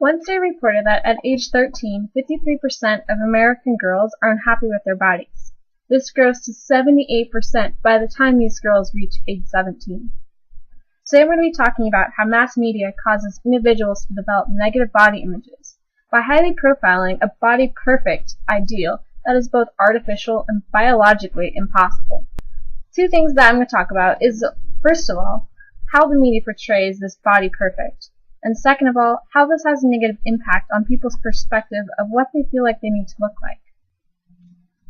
One study reported that at age 13, 53% of American girls are unhappy with their bodies. This grows to 78% by the time these girls reach age 17. Today we're going to be talking about how mass media causes individuals to develop negative body images by highly profiling a body perfect ideal that is both artificial and biologically impossible. Two things that I'm going to talk about is, first of all, how the media portrays this body perfect, and second of all, how this has a negative impact on people's perspective of what they feel like they need to look like.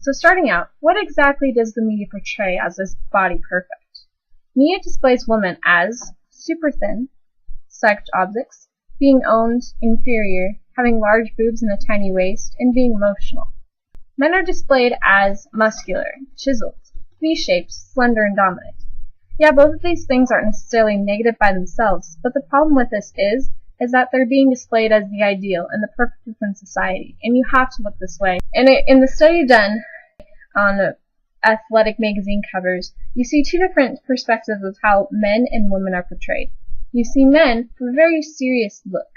So starting out, what exactly does the media portray as this body perfect? Media displays women as super thin, sex objects, being owned, inferior, having large boobs and a tiny waist, and being emotional. Men are displayed as muscular, chiseled, V-shaped, slender, and dominant. Yeah, both of these things aren't necessarily negative by themselves, but the problem with this is that they're being displayed as the ideal and the perfect within society, and you have to look this way. In the study done on athletic magazine covers, you see two different perspectives of how men and women are portrayed. You see men with a very serious look.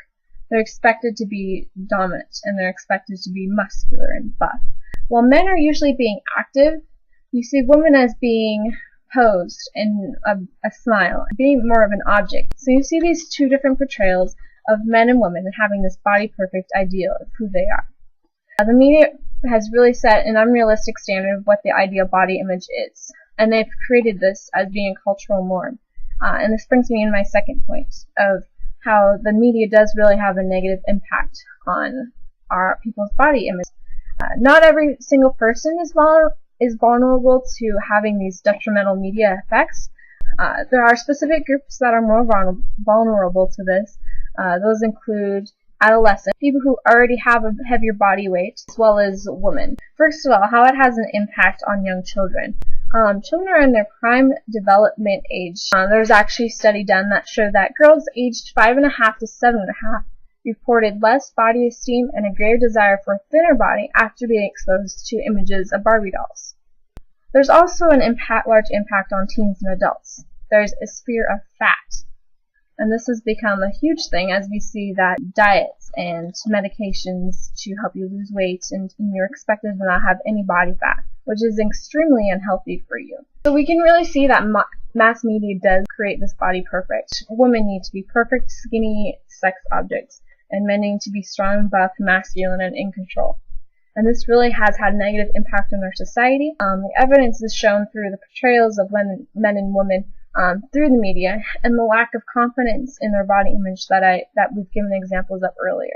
They're expected to be dominant, and they're expected to be muscular and buff. While men are usually being active, you see women as being posed in a smile, being more of an object. So you see these two different portrayals of men and women having this body perfect ideal of who they are. The media has really set an unrealistic standard of what the ideal body image is, and they've created this as being a cultural norm. And this brings me in my second point of how the media does really have a negative impact on our people's body image. Not every single person is vulnerable to having these detrimental media effects. There are specific groups that are more vulnerable to this. Those include adolescents, people who already have a heavier body weight, as well as women. First of all, how it has an impact on young children. Children are in their prime development age. There's actually a study done that showed that girls aged 5.5 to 7.5 reported less body esteem and a greater desire for a thinner body after being exposed to images of Barbie dolls. There's also an large impact on teens and adults. There's a fear of fat, and this has become a huge thing as we see that diets and medications to help you lose weight, and you're expected to not have any body fat, which is extremely unhealthy for you. So we can really see that mass media does create this body perfect. Women need to be perfect, skinny sex objects, and men need to be strong, buff, masculine, and in control. And this really has had a negative impact on our society. The evidence is shown through the portrayals of men and women through the media, and the lack of confidence in their body image that we've given examples of earlier.